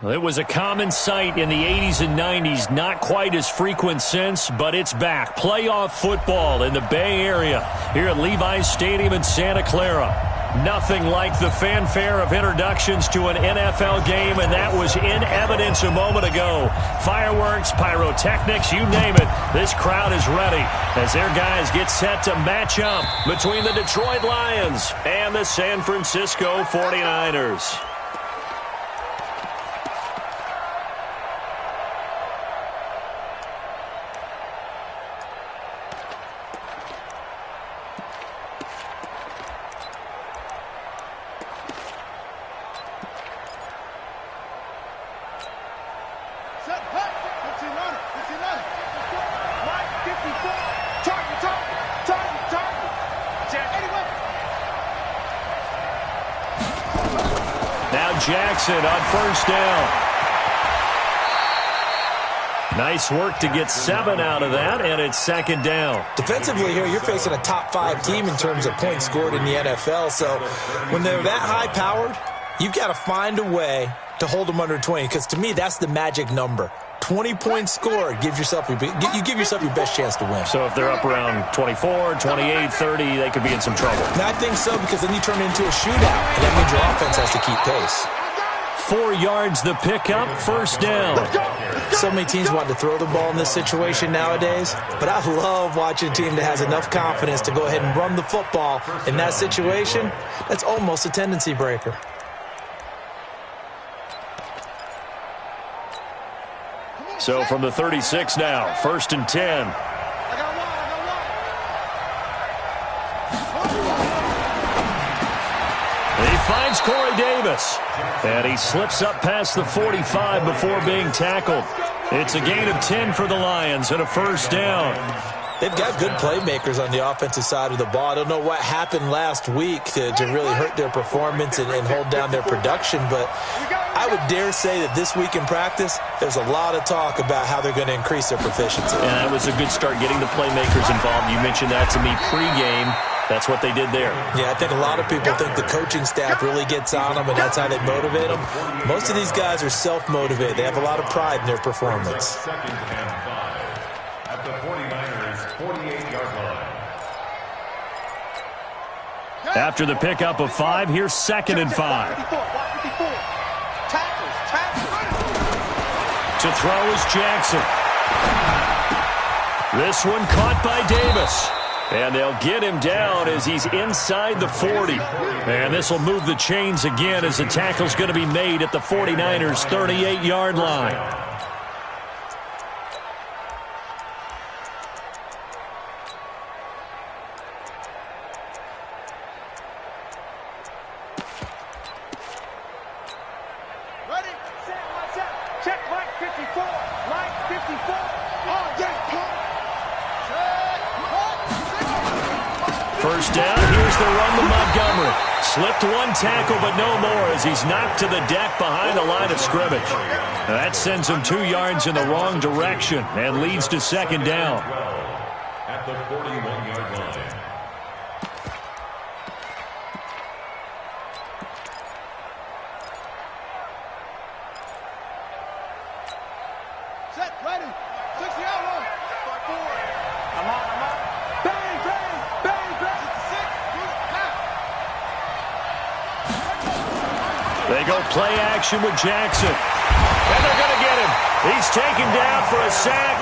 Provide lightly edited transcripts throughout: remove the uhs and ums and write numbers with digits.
It was a common sight in the 80s and 90s, not quite as frequent since, but it's back. Playoff football in the Bay Area here at Levi's Stadium in Santa Clara. Nothing like the fanfare of introductions to an NFL game, and that was in evidence a moment ago. Fireworks, pyrotechnics, you name it. This crowd is ready as their guys get set to match up between the Detroit Lions and the San Francisco 49ers. Jackson on first down. Nice work to get 7 out of that, and it's second down. Defensively here, you're facing a top 5 team in terms of points scored in the NFL, so when they're that high-powered, you've got to find a way to hold them under 20, because to me, that's the magic number. 20 points scored, you give yourself your best chance to win. So if they're up around 24, 28, 30, they could be in some trouble. And I think so, because then you turn it into a shootout, and that means your offense has to keep pace. 4 yards the pickup, first down. So many teams want to throw the ball in this situation nowadays, but I love watching a team that has enough confidence to go ahead and run the football in that situation. That's almost a tendency breaker. So from the 36 now, first and 10. He finds Corey Davis, and he slips up past the 45 before being tackled. It's a gain of 10 for the Lions and a first down. They've got good playmakers on the offensive side of the ball. I don't know what happened last week to really hurt their performance and hold down their production, but I would dare say that this week in practice, there's a lot of talk about how they're going to increase their proficiency. And that was a good start, getting the playmakers involved. You mentioned that to me pregame. That's what they did there. Yeah, I think a lot of people think the coaching staff really gets on them, and that's how they motivate them. Most of these guys are self-motivated. They have a lot of pride in their performance. At the 49ers 48-yard line. After the pickup of 5, here's second and 5. To throw is Jackson. This one caught by Davis. And they'll get him down as he's inside the 40. And this will move the chains again as the tackle's going to be made at the 49ers' 38-yard line. First down, here's the run to Montgomery. Slipped one tackle, but no more as he's knocked to the deck behind the line of scrimmage. That sends him 2 yards in the wrong direction and leads to second down. At the 41-yard line. Set, ready. 60-yard run. 4. I'm on. Bang, bang, bang, bang. 66. They go play action with Jackson. And they're going to get him. He's taken down for a sack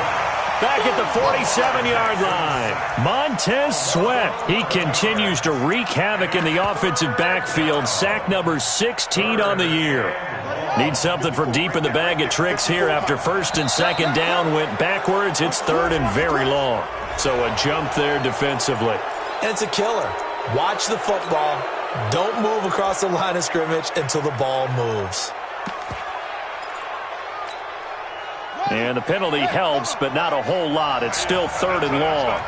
back at the 47-yard line. Montez Sweat. He continues to wreak havoc in the offensive backfield. Sack number 16 on the year. Needs something from deep in the bag of tricks here after first and second down went backwards. It's third and very long. So a jump there defensively. And it's a killer. Watch the football. Don't move across the line of scrimmage until the ball moves. And the penalty helps, but not a whole lot. It's still third and long.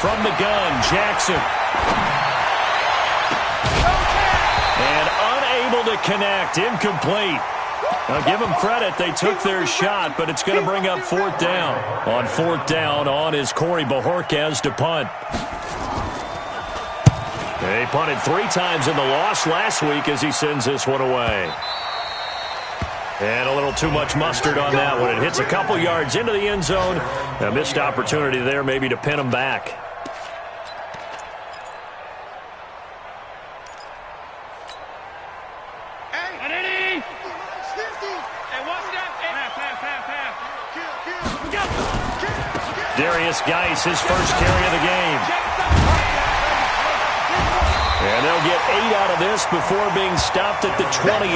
From the gun, Jackson. And unable to connect. Incomplete. Now, give them credit. They took their shot, but it's going to bring up fourth down. On fourth down, on is Corey Bojorquez to punt. They punted 3 times in the loss last week as he sends this one away. And a little too much mustard on that one. It hits a couple yards into the end zone. A missed opportunity there maybe to pin him back. Darius Geis, his first carry of the game. And they'll get 8 out of this before being stopped at the 28.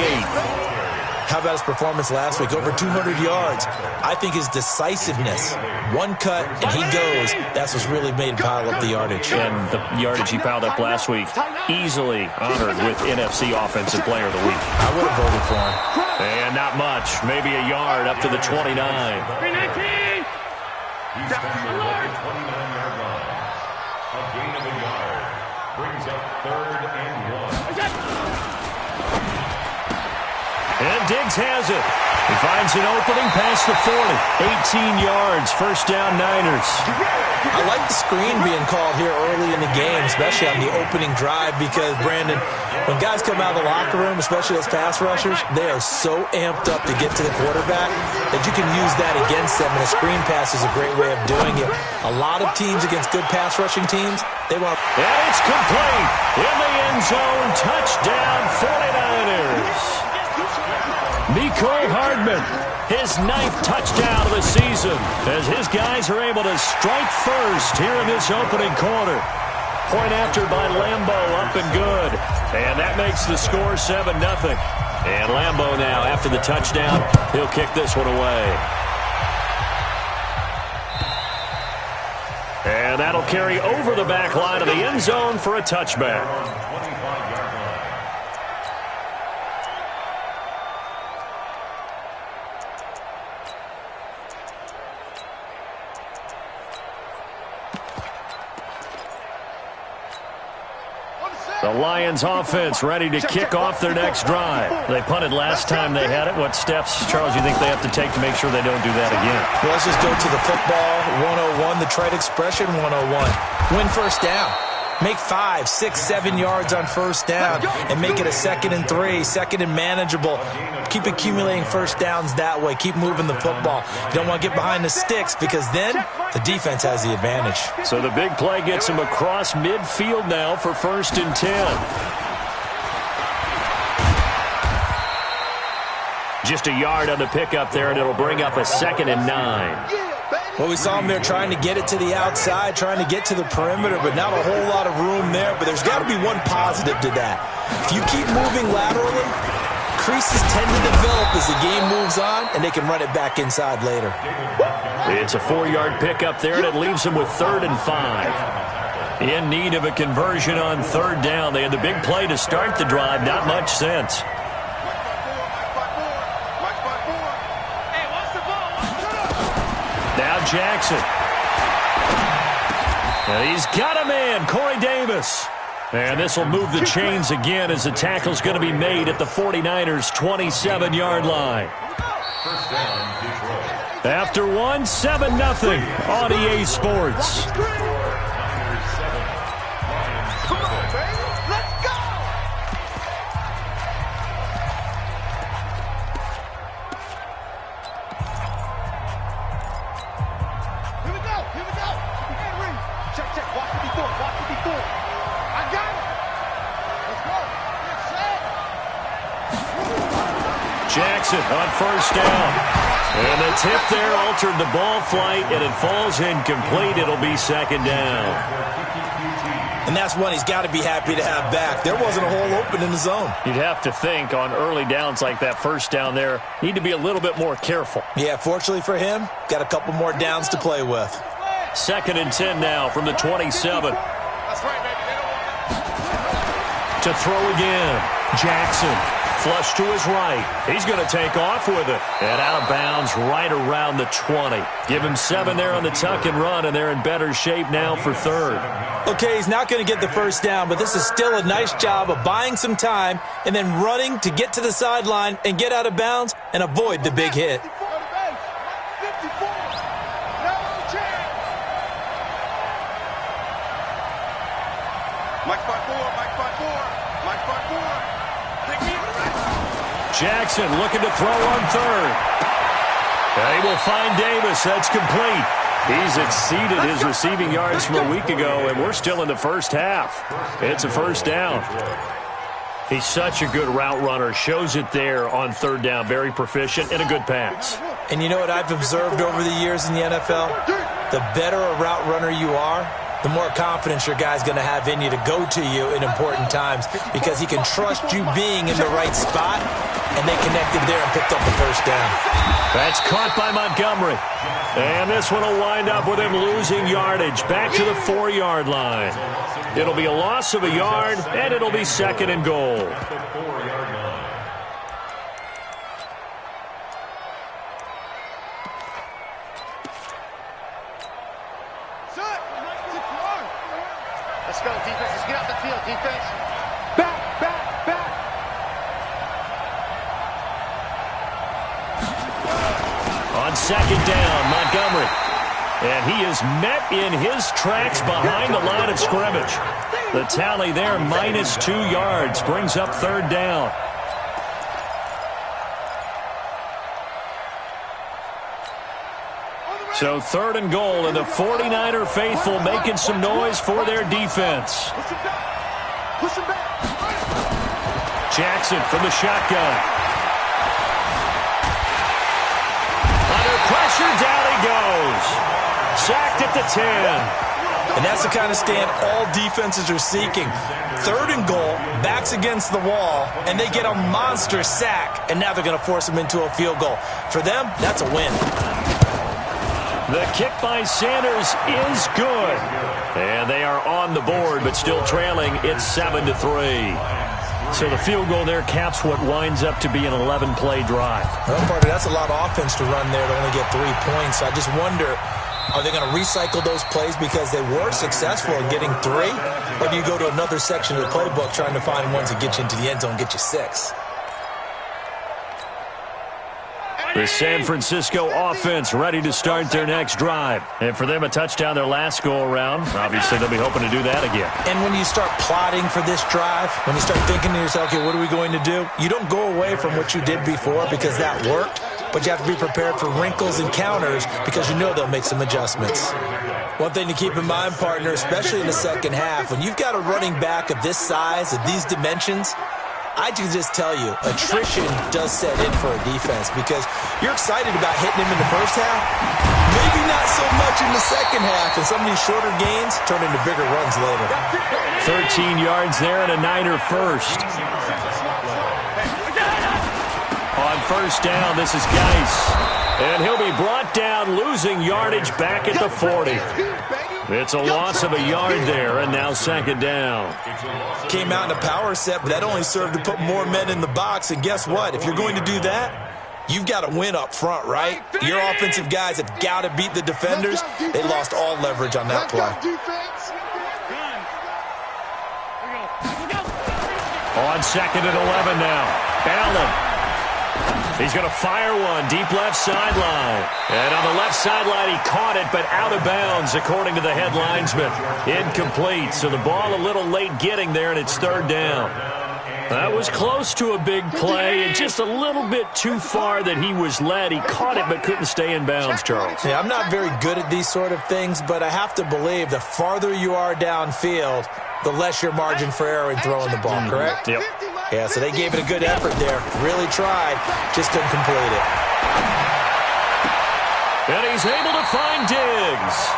How about his performance last week? Over 200 yards. I think his decisiveness, one cut and he goes, that's what's really made him pile up the yardage. And the yardage he piled up last week, easily honored with NFC Offensive Player of the Week. I would have voted for him. And not much, maybe a yard up to the 29. He's got the 29-yard line. A gain of a yard. Brings up 3rd and 1. And Diggs has it. He finds an opening past the 40. 18 yards, first down Niners. I like the screen being called here early in the game, especially on the opening drive, because, Brandon, when guys come out of the locker room, especially as pass rushers, they are so amped up to get to the quarterback that you can use that against them, and a screen pass is a great way of doing it. A lot of teams against good pass rushing teams, they want... And it's complete. In the end zone, touchdown 49ers. Mecole Hardman, his 9th touchdown of the season, as his guys are able to strike first here in this opening quarter. Point after by Lambo, up and good. And that makes the score 7-0. And Lambo now, after the touchdown, he'll kick this one away. And that'll carry over the back line of the end zone for a touchback. The Lions offense ready to kick off their next drive. They punted last time they had it. What steps, Charles, you think they have to take to make sure they don't do that again? Well, let's just go to the football 101, the trite expression 101. Win first down. Make 5, 6, 7 yards on first down and make it a 2nd and 3, 2nd and manageable. Keep accumulating first downs that way. Keep moving the football. You don't want to get behind the sticks because then the defense has the advantage. So the big play gets him across midfield now for 1st and 10. Just a yard on the pickup there, and it'll bring up a 2nd and 9. Well, we saw him there trying to get it to the outside, trying to get to the perimeter, but not a whole lot of room there. But there's got to be one positive to that. If you keep moving laterally, creases tend to develop as the game moves on, and they can run it back inside later. It's a 4-yard pickup there, and it leaves them with 3rd and 5. In need of a conversion on 3rd down. They had the big play to start the drive. Not much sense. Now Jackson. And he's got a man, Corey Davis. And this will move the chains again as the tackle's going to be made at the 49ers' 27-yard line. First down, Detroit. After 7-0 on EA Sports. Niners 7. Lions 7. Let's go! Here we go! Here we go! Henry! Check, check. Watch the before. Watch the before. I got it! Let's go! Get set! Jackson on first down. And the tip there altered the ball flight, and it falls incomplete. It'll be 2nd down. And that's one he's got to be happy to have back. There wasn't a hole open in the zone. You'd have to think on early downs like that first down there, need to be a little bit more careful. Yeah, fortunately for him, got a couple more downs to play with. 2nd and 10 now from the 27. That's right, baby. To throw again. Jackson. Flush to his right. He's going to take off with it. And out of bounds right around the 20. Give him 7 there on the tuck and run, and they're in better shape now for 3rd. Okay, he's not going to get the first down, but this is still a nice job of buying some time and then running to get to the sideline and get out of bounds and avoid the big hit. 54 to base. 54. No chance. Mike 5-4. Mike Jackson looking to throw on third. They will find Davis. That's complete. He's exceeded his receiving yards from a week ago, and we're still in the first half. It's a first down. He's such a good route runner. Shows it there on third down. Very proficient and a good pass. And you know what I've observed over the years in the NFL? The better a route runner you are, the more confidence your guy's going to have in you to go to you in important times because he can trust you being in the right spot, and they connected there and picked up the first down. That's caught by Montgomery. And this one will wind up with him losing yardage back to the 4-yard line. It'll be a loss of a yard, and it'll be second and goal. Let's go, defense. Let's get out the field, defense. Back. On second down, Montgomery. And he is met in his tracks behind the line of scrimmage. The tally there, -2 yards, brings up third down. So third and goal, and the 49er faithful making some noise for their defense. Push him back. Jackson from the shotgun. Under pressure, down he goes. Sacked at the 10. And that's the kind of stand all defenses are seeking. Third and goal, backs against the wall, and they get a monster sack, and now they're going to force them into a field goal. For them, that's a win. The kick by Sanders is good. And they are on the board, but still trailing. It's 7-3. So the field goal there caps what winds up to be an 11-play drive. Well, partner, that's a lot of offense to run there to only get 3 points. I just wonder, are they going to recycle those plays because they were successful in getting 3? Or do you go to another section of the playbook trying to find ones that get you into the end zone and get you 6? The San Francisco offense ready to start their next drive. And for them, a touchdown their last go-around. Obviously, they'll be hoping to do that again. And when you start plotting for this drive, when you start thinking to yourself, okay, what are we going to do? You don't go away from what you did before because that worked, but you have to be prepared for wrinkles and counters because you know they'll make some adjustments. One thing to keep in mind, partner, especially in the second half, when you've got a running back of this size, of these dimensions, I can just tell you, attrition does set in for a defense because you're excited about hitting him in the first half. Maybe not so much in the second half, and some of these shorter gains turn into bigger runs later. 13 yards there and a Niner first. On first down, this is Geis. And he'll be brought down, losing yardage back at the 40. It's a loss of a yard there, and now second down. Came out in a power set, but that only served to put more men in the box. And guess what? If you're going to do that, you've got to win up front, right? Your offensive guys have got to beat the defenders. They lost all leverage on that play. On second and 11 now. Allen. He's going to fire one deep left sideline. And on the left sideline, he caught it, but out of bounds, according to the head linesman. Incomplete. So the ball a little late getting there, and it's third down. That was close to a big play, and just a little bit too far that he was led. He caught it, but couldn't stay in bounds, Charles. Yeah, I'm not very good at these sort of things, but I have to believe the farther you are downfield, the less your margin for error in throwing the ball, correct? Yep. Yeah, so they gave it a good effort there. Really tried, just couldn't complete it. And he's able to find Diggs.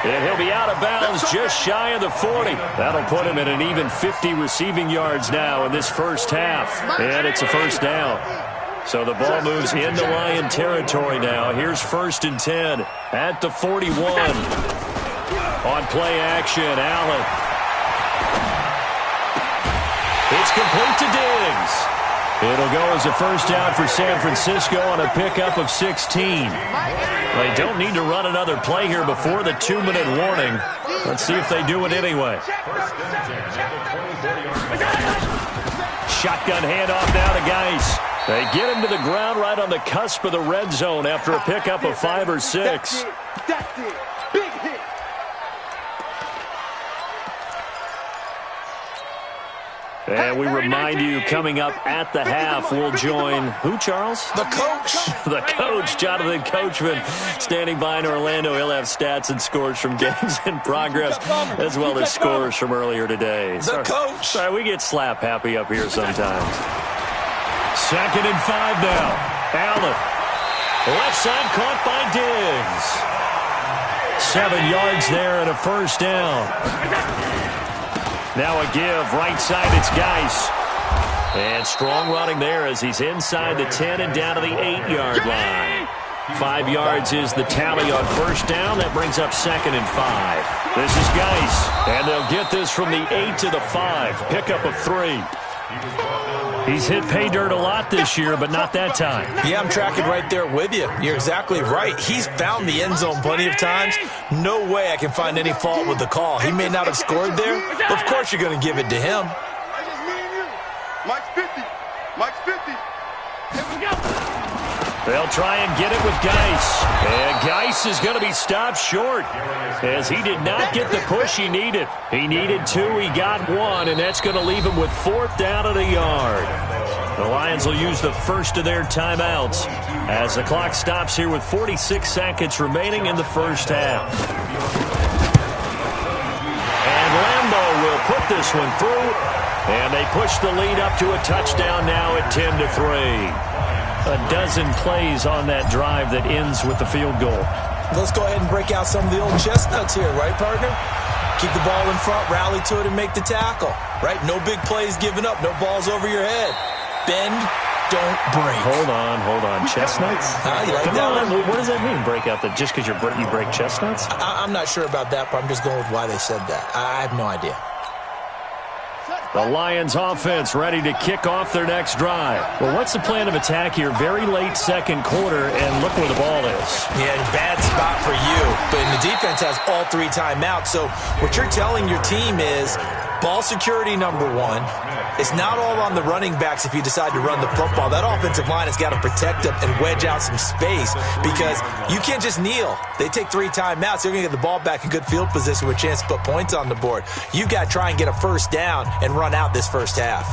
And he'll be out of bounds just shy of the 40. That'll put him at an even 50 receiving yards now in this first half. And it's a first down. So the ball moves into Lion territory now. Here's first and 10 at the 41. On play action, Allen. It's complete to Diggs. It'll go as a first down for San Francisco on a pickup of 16. They don't need to run another play here before the 2-minute warning. Let's see if they do it anyway. Shotgun handoff now to Geis. They get him to the ground right on the cusp of the red zone after a pickup of 5 or 6. That's it. Big hit. And we remind you, coming up at the half, we'll join who, Charles? The coach. The coach, Jonathan Coachman, standing by in Orlando. He'll have stats and scores from games in progress, as well as scores from earlier today. The coach. Sorry, we get slap happy up here sometimes. 2nd and 5 now. Allen. Left side caught by Diggs. 7 yards there and a first down. Now a give, right side, it's Geis. And strong running there as he's inside the 10 and down to the 8-yard line. 5 yards is the tally on first down. That brings up 2nd and 5. This is Geis, and they'll get this from the 8 to the 5. Pickup of 3. He's hit pay dirt a lot this year, but not that time. Yeah, I'm tracking right there with you. You're exactly right. He's found the end zone plenty of times. No way I can find any fault with the call. He may not have scored there, but of course you're going to give it to him. Mike's 50. Mike's 50. Here we go. They'll try and get it with Geis. And Geis is going to be stopped short as he did not get the push he needed. He needed 2, he got 1, and that's going to leave him with 4th down at a yard. The Lions will use the first of their timeouts as the clock stops here with 46 seconds remaining in the first half. And Lambeau will put this one through, and they push the lead up to a touchdown now at 10-3. A dozen plays on that drive that ends with the field goal. Let's go ahead and break out some of the old chestnuts here, right, partner? Keep the ball in front, rally to it, and make the tackle, right? No big plays given up, no balls over your head. Bend, don't break. Hold on. Chestnuts? You like Come that on. one? What does that mean, break out? Just because you break chestnuts? I'm not sure about that, but I'm just going with why they said that. I have no idea. The Lions offense ready to kick off their next drive. Well, what's the plan of attack here? Very late second quarter, and look where the ball is. Yeah, bad spot for you. But the defense has all 3 timeouts. So what you're telling your team is ball security number 1. It's not all on the running backs if you decide to run the football. That offensive line has got to protect them and wedge out some space because you can't just kneel. They take 3 timeouts. They're going to get the ball back in good field position with a chance to put points on the board. You've got to try and get a first down and run out this first half.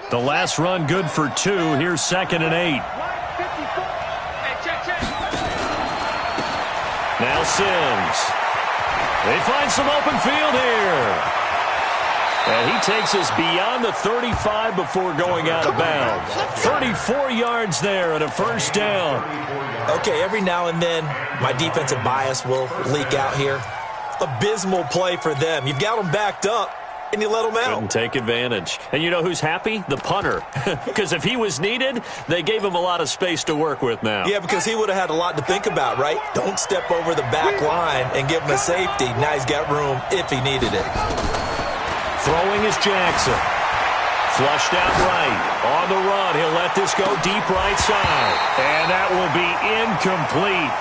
The last run good for 2. Here's 2nd and 8. Now Sims. They find some open field here. And he takes us beyond the 35 before going out of bounds. 34 yards there and a first down. Okay, every now and then my defensive bias will leak out here. Abysmal play for them. You've got them backed up. And you let them out. Couldn't take advantage. And you know who's happy? The punter. Because if he was needed, they gave him a lot of space to work with now. Yeah, because he would have had a lot to think about, right? Don't step over the back line and give him a safety. Now he's got room if he needed it. Throwing is Jackson. Flushed out right. On the run, he'll let this go deep right side. And that will be incomplete.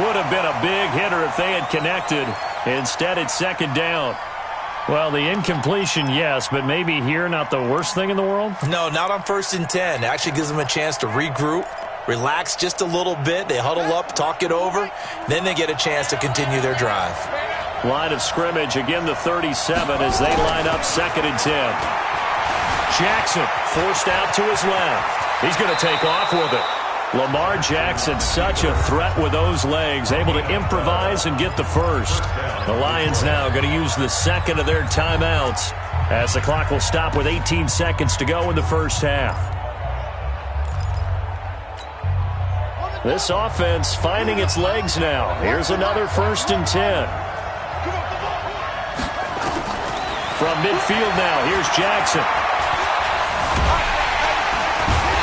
Would have been a big hitter if they had connected. Instead, it's 2nd down. Well, the incompletion, yes, but maybe here not the worst thing in the world? No, not on 1st and 10. It actually gives them a chance to regroup, relax just a little bit. They huddle up, talk it over. Then they get a chance to continue their drive. Line of scrimmage, again the 37 as they line up 2nd and 10. Jackson forced out to his left. He's going to take off with it. Lamar Jackson, such a threat with those legs, able to improvise and get the first. The Lions now going to use the 2nd of their timeouts as the clock will stop with 18 seconds to go in the first half. This offense finding its legs now. Here's another 1st and 10. From midfield now, here's Jackson.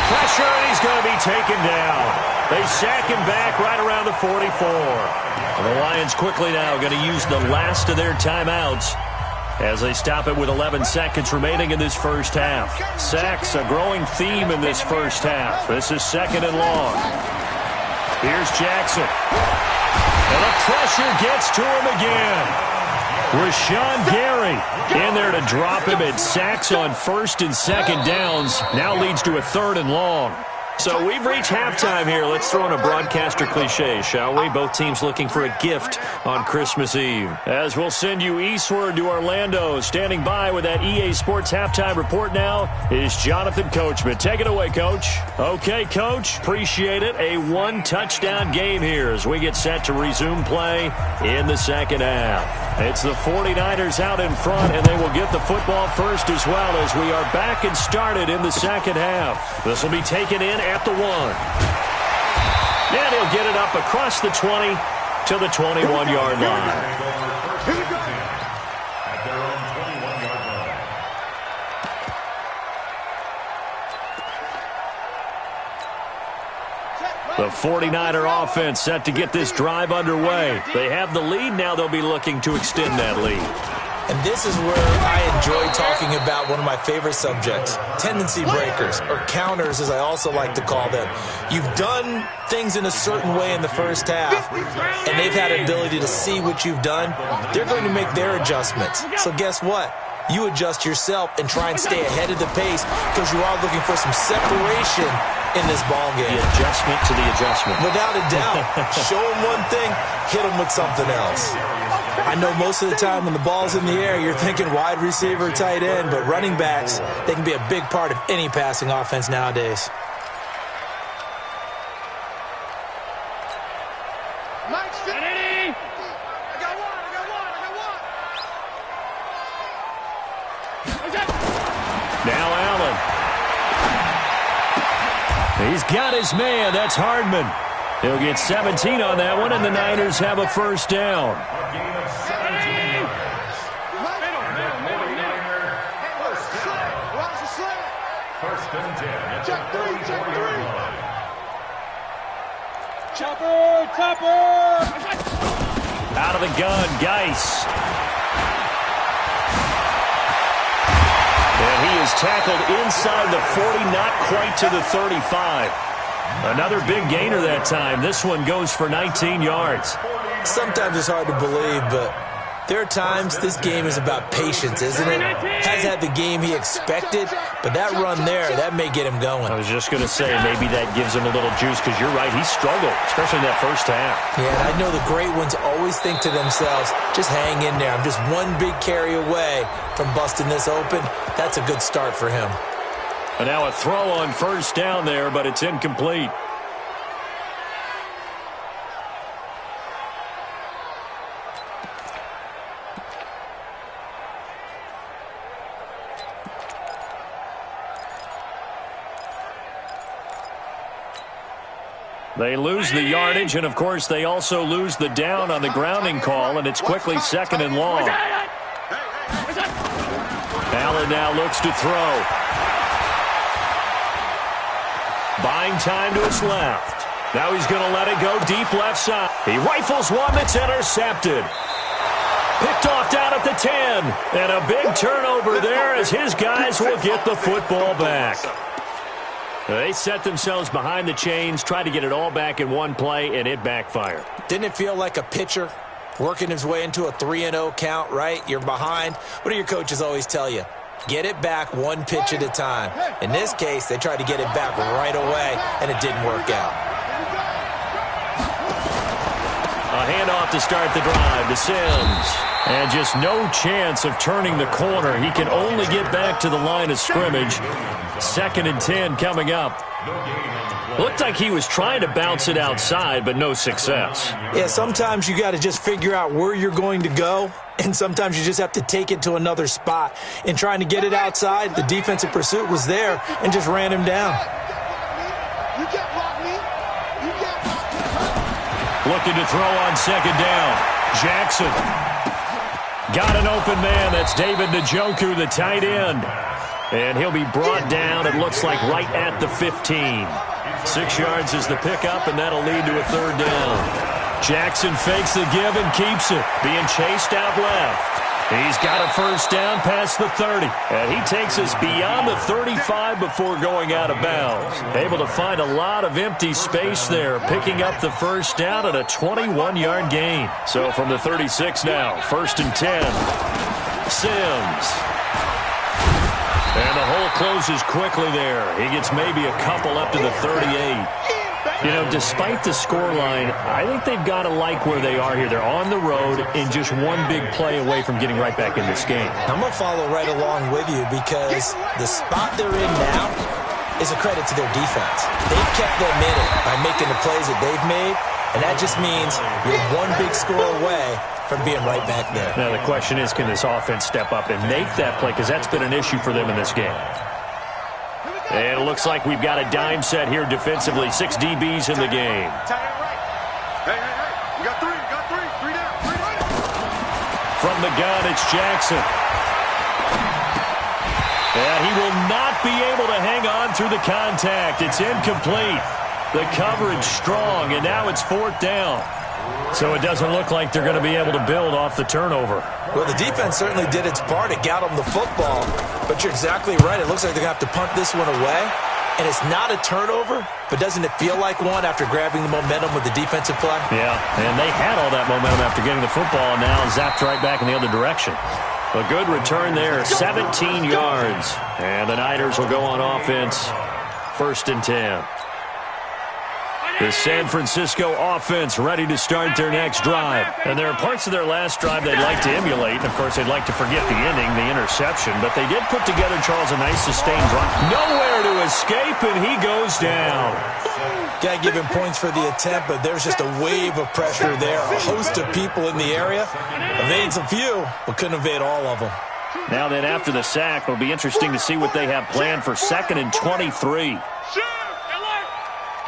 Pressure, and he's going to be taken down. They sack him back right around the 44. And the Lions quickly now going to use the last of their timeouts as they stop it with 11 seconds remaining in this first half. Sacks, a growing theme in this first half. This is 2nd and long. Here's Jackson. And the pressure gets to him again. Rashawn Gary in there to drop him, and sacks on 1st and 2nd downs. Now leads to a 3rd and long. So we've reached halftime here. Let's throw in a broadcaster cliche, shall we? Both teams looking for a gift on Christmas Eve. As we'll send you eastward to Orlando. Standing by with that EA Sports halftime report now is Jonathan Coachman. Take it away, Coach. Okay, Coach. Appreciate it. A 1-touchdown game here as we get set to resume play in the 2nd half. It's the 49ers out in front, and they will get the football first as well as we are back and started in the 2nd half. This will be taken in at the 1. And he'll get it up across the 20 to the 21-yard line. At their own 21-yard line. The 49er offense set to get this drive underway. They have the lead. Now they'll be looking to extend that lead. And this is where I enjoy talking about one of my favorite subjects, tendency breakers, or counters as I also like to call them. You've done things in a certain way in the first half, and they've had an ability to see what you've done. They're going to make their adjustments. So guess what? You adjust yourself and try and stay ahead of the pace because you are looking for some separation in this ball game. The adjustment to the adjustment. Without a doubt. Show them one thing, hit them with something else. I know most of the time when the ball's in the air, you're thinking wide receiver, tight end, but running backs, they can be a big part of any passing offense nowadays. Now Allen. He's got his man. That's Hardman. He'll get 17 on that one, and the Niners have a 1st down. A gain of 17 yards. First and 10 at the 34-yard line. Chopper! Out of the gun, Geis. And he is tackled inside the 40, not quite to the 35. Another big gainer that time. This one goes for 19 yards. Sometimes it's hard to believe, but there are times this game is about patience, isn't it? Hasn't had the game he expected, but that run there, that may get him going. I was just going to say, maybe that gives him a little juice, because you're right, he struggled, especially in that first half. Yeah, and I know the great ones always think to themselves, just hang in there. I'm just one big carry away from busting this open. That's a good start for him. And now a throw on 1st down there, but it's incomplete. They lose the yardage, and of course they also lose the down on the grounding call, and it's quickly 2nd and long. Allen now looks to throw. Buying time to his left. Now he's going to let it go deep left side. He rifles one that's intercepted. Picked off down at the 10. And a big turnover there as his guys will get the football back. They set themselves behind the chains, tried to get it all back in one play, and it backfired. Didn't it feel like a pitcher working his way into a 3-0 count, right? You're behind. What do your coaches always tell you? Get it back one pitch at a time. In this case, they tried to get it back right away, and it didn't work out. A handoff to start the drive to Sims. And just no chance of turning the corner. He can only get back to the line of scrimmage. 2nd and 10 coming up. Looked like he was trying to bounce it outside, but no success. Yeah, sometimes you got to just figure out where you're going to go, and sometimes you just have to take it to another spot. In trying to get it outside, the defensive pursuit was there and just ran him down. Looking to throw on 2nd down. Jackson. Got an open man. That's David Njoku, the tight end. And he'll be brought down, it looks like, right at the 15. 6 yards is the pickup, and that'll lead to a 3rd down. Jackson fakes the give and keeps it. Being chased out left. He's got a first down past the 30. And he takes us beyond the 35 before going out of bounds. Able to find a lot of empty space there, picking up the first down at a 21-yard gain. So from the 36 now, 1st and 10. Sims. And the hole closes quickly there. He gets maybe a couple up to the 38. You know, despite the scoreline, I think they've got to like where they are here. They're on the road and just one big play away from getting right back in this game. I'm going to follow right along with you because the spot they're in now is a credit to their defense. They've kept them in it by making the plays that they've made, and that just means you're one big score away from being right back there. Now, the question is, can this offense step up and make that play? Because that's been an issue for them in this game. And it looks like we've got a dime set here defensively. 6 DBs in the game. Hey. You got three. Three down. From the gun, it's Jackson. And he will not be able to hang on through the contact. It's incomplete. The coverage strong, and now it's 4th down. So it doesn't look like they're going to be able to build off the turnover. Well, the defense certainly did its part. It got them the football. But you're exactly right. It looks like they're going to have to punt this one away. And it's not a turnover, but doesn't it feel like one after grabbing the momentum with the defensive play? Yeah, and they had all that momentum after getting the football, and now zapped right back in the other direction. A good return there, 17 yards. And the Niners will go on offense, 1st and 10. The San Francisco offense ready to start their next drive. And there are parts of their last drive they'd like to emulate. And, of course, they'd like to forget the ending, the interception. But they did put together, Charles, a nice sustained drive. Nowhere to escape, and he goes down. Got to give him points for the attempt, but there's just a wave of pressure there. A host of people in the area. Evades a few, but couldn't evade all of them. Now then, after the sack, it'll be interesting to see what they have planned for 2nd and 23.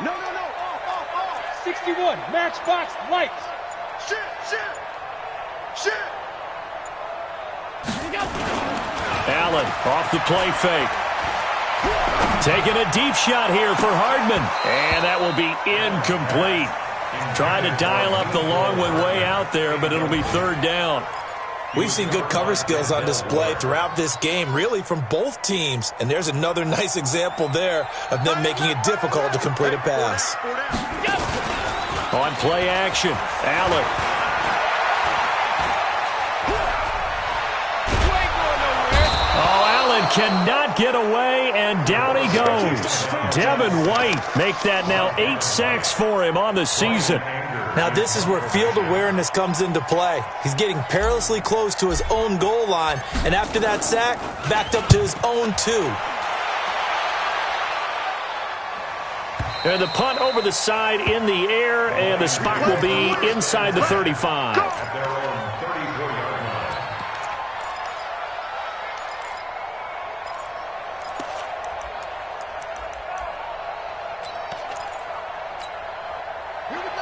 No. 61, matchbox, lights. Shit. Allen off the play fake. Taking a deep shot here for Hardman. And that will be incomplete. Trying to dial up the long one way out there, but it'll be 3rd down. We've seen good cover skills on display throughout this game, really from both teams. And there's another nice example there of them making it difficult to complete a pass. On play action, Allen. Oh, Allen cannot get away, and down he goes. Devin White make that now 8 sacks for him on the season. Now this is where field awareness comes into play. He's getting perilously close to his own goal line, and after that sack, backed up to his own 2. And the punt over the side in the air, and the spot will be inside the 35.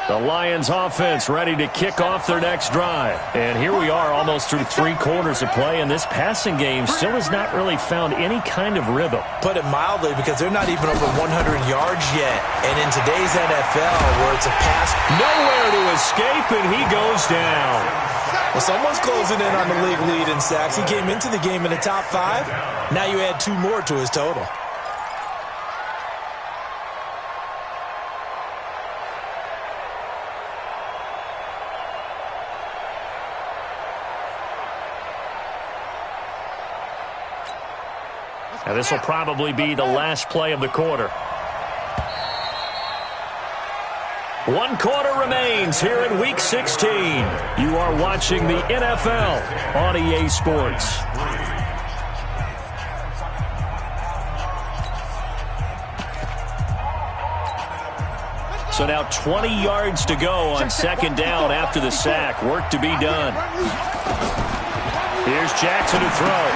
The Lions offense ready to kick off their next drive. And here we are almost through 3 quarters of play, and this passing game still has not really found any kind of rhythm. Put it mildly, because they're not even over 100 yards yet. And in today's NFL, where it's a pass, nowhere to escape, and he goes down. Well, someone's closing in on the league lead in sacks. He came into the game in the top 5. Now you add 2 more to his total. Now this will probably be the last play of the quarter. 1 quarter remains here in Week 16. You are watching the NFL on EA Sports. So now 20 yards to go on 2nd down after the sack. Work to be done. Here's Jackson to throw.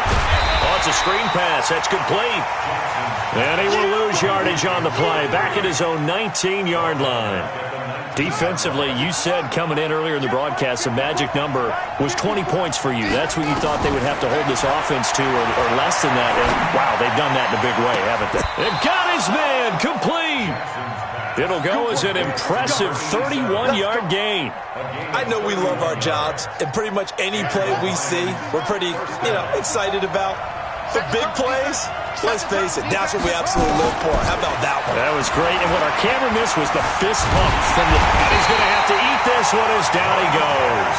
Oh, it's a screen pass. That's complete. And he will lose yardage on the play. Back at his own 19-yard line. Defensively, you said coming in earlier in the broadcast, the magic number was 20 points for you. That's what you thought they would have to hold this offense to, or less than that. And, wow, they've done that in a big way, haven't they? They've got his man complete. It'll go as an impressive 31-yard gain. I know we love our jobs, and pretty much any play we see, we're pretty, excited about. For big plays, let's face it, that's what we absolutely live for. How about that one? That was great, and what our camera missed was the fist pump from the... And he's going to have to eat this one as down he goes.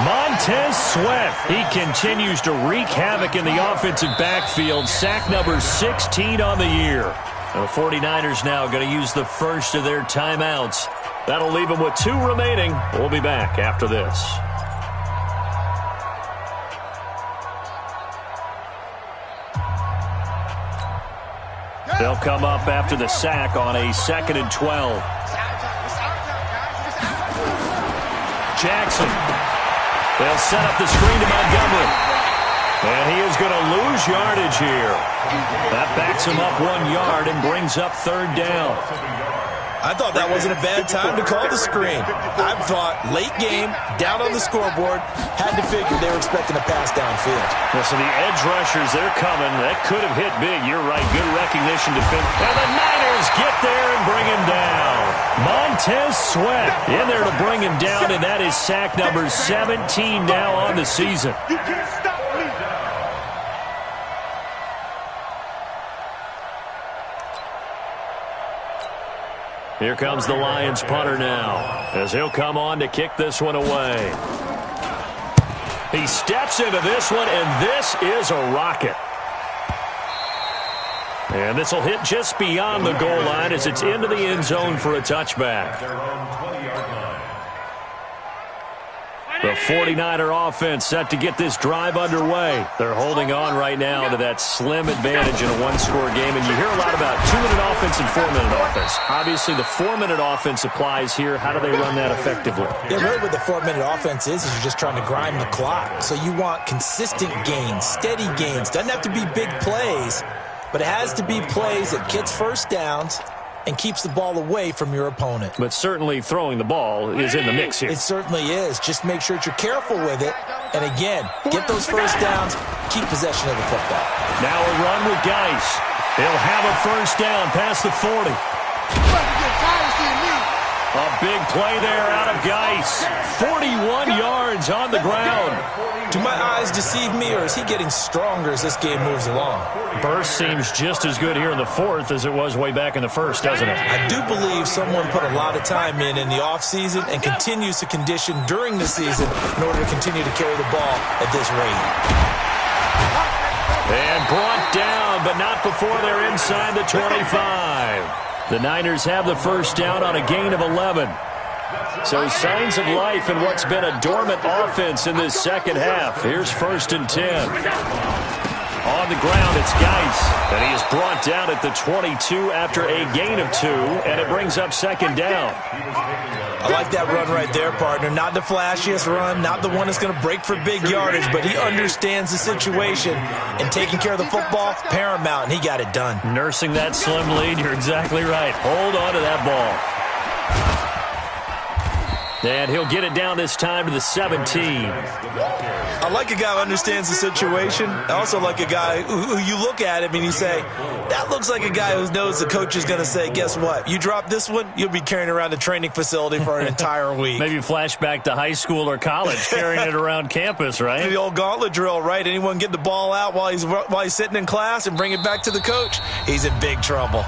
Montez Sweat, he continues to wreak havoc in the offensive backfield. Sack number 16 on the year. And the 49ers now going to use the first of their timeouts. That'll leave them with 2 remaining. We'll be back after this. They'll come up after the sack on a 2nd and 12. Jackson. They'll set up the screen to Montgomery. And he is going to lose yardage here. That backs him up 1 yard and brings up 3rd down. I thought that wasn't a bad time to call the screen. I thought late game, down on the scoreboard, had to figure they were expecting a pass downfield. Well, so the edge rushers, they're coming. That could have hit big. You're right. Good recognition defense. And the Niners get there and bring him down. Montez Sweat in there to bring him down, and that is sack number 17 now on the season. You can't stop me. Here comes the Lions punter now, as he'll come on to kick this one away. He steps into this one, and this is a rocket. And this will hit just beyond the goal line as it's into the end zone for a touchback. The 49er offense set to get this drive underway. They're holding on right now to that slim advantage in a one-score game. And you hear a lot about 2-minute offense and 4-minute offense. Obviously, the 4-minute offense applies here. How do they run that effectively? Yeah, really what the 4-minute offense is you're just trying to grind the clock. So you want consistent gains, steady gains. Doesn't have to be big plays, but it has to be plays that gets first downs and keeps the ball away from your opponent. But certainly throwing the ball is in the mix here. It certainly is. Just make sure that you're careful with it. And again, get those first downs, keep possession of the football. Now a run with Geis. He'll have a first down past the 40. A big play there out of Geis. 41 yards on the ground. Do my eyes deceive me, or is he getting stronger as this game moves along? Burst seems just as good here in the 4th as it was way back in the 1st, doesn't it? I do believe someone put a lot of time in the offseason and continues to condition during the season in order to continue to carry the ball at this rate. And brought down, but not before they're inside the 25. The Niners have the first down on a gain of 11. So signs of life in what's been a dormant offense in this second half. Here's 1st and 10. On the ground, it's Geis. And he is brought down at the 22 after a gain of 2, and it brings up 2nd down. I like that run right there, partner. Not the flashiest run, not the one that's going to break for big yardage, but he understands the situation, and taking care of the football, paramount, and he got it done. Nursing that slim lead, you're exactly right. Hold on to that ball. And he'll get it down this time to the 17. I like a guy who understands the situation. I also like a guy who you look at him and you say, that looks like a guy who knows the coach is going to say, guess what? You drop this one, you'll be carrying around the training facility for an entire week. Maybe flashback to high school or college, carrying it around campus, right? The old gauntlet drill, right? Anyone get the ball out while he's sitting in class and bring it back to the coach? He's in big trouble.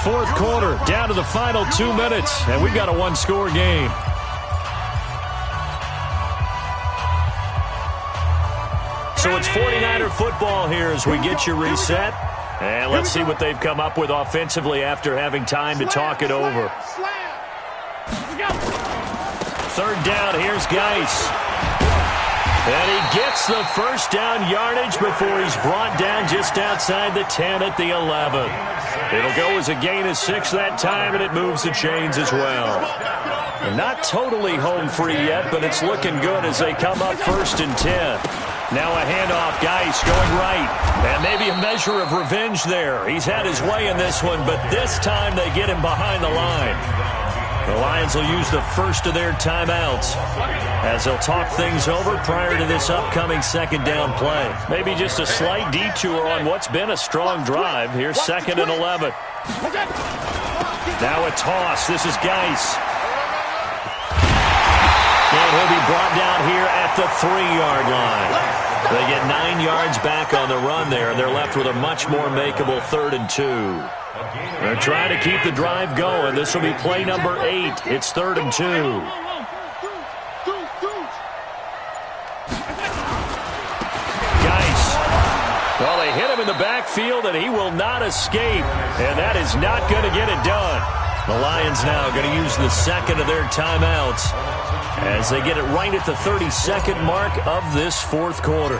4th quarter, down to the final 2 minutes, and we've got a one-score game. So it's 49er football here as we get you reset. And let's see what they've come up with offensively after having time to talk it over. 3rd down, here's Geis. And he gets the first down yardage before he's brought down just outside the 10 at the 11. It'll go as a gain of 6 that time, and it moves the chains as well. And not totally home free yet, but it's looking good as they come up 1st and 10. Now a handoff, Geis going right. And maybe a measure of revenge there. He's had his way in this one, but this time they get him behind the line. The Lions will use the first of their timeouts as they'll talk things over prior to this upcoming 2nd down play. Maybe just a slight detour on what's been a strong drive. Here's 2nd and 11. Now a toss. This is Geis. And he'll be brought down here at the 3-yard line. They get 9 yards back on the run there, and they're left with a much more makeable 3rd and 2. They're trying to keep the drive going. This will be play number 8. It's 3rd and 2. Geis. Well, they hit him in the backfield, and he will not escape. And that is not going to get it done. The Lions now going to use the second of their timeouts as they get it right at the 32nd mark of this 4th quarter.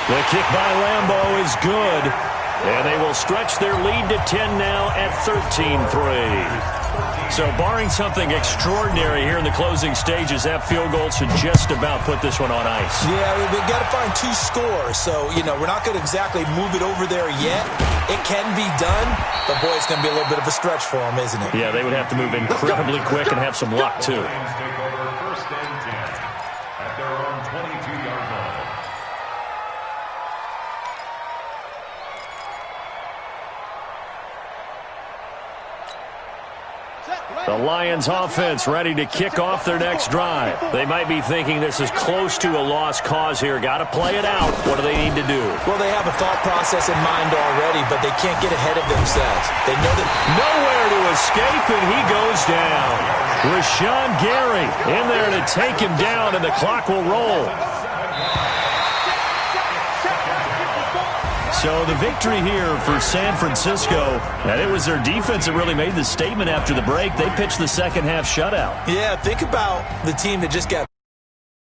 The kick by Lambeau is good, and they will stretch their lead to 10 now at 13-3. So barring something extraordinary here in the closing stages, that field goal should just about put this one on ice. Yeah, we've got to find 2 scores. So, we're not going to exactly move it over there yet. It can be done, but, boy, it's going to be a little bit of a stretch for them, isn't it? Yeah, they would have to move incredibly quick and have some luck, too. Lions take over 1st and 10 at their own 22-yard line. The Lions offense ready to kick off their next drive. They might be thinking this is close to a lost cause here. Got to play it out. What do they need to do? Well, they have a thought process in mind already, but they can't get ahead of themselves. They know that nowhere to escape, and he goes down. Rashawn Gary in there to take him down, and the clock will roll. So the victory here for San Francisco, and it was their defense that really made the statement after the break. They pitched the second half shutout. Yeah, think about the team that just got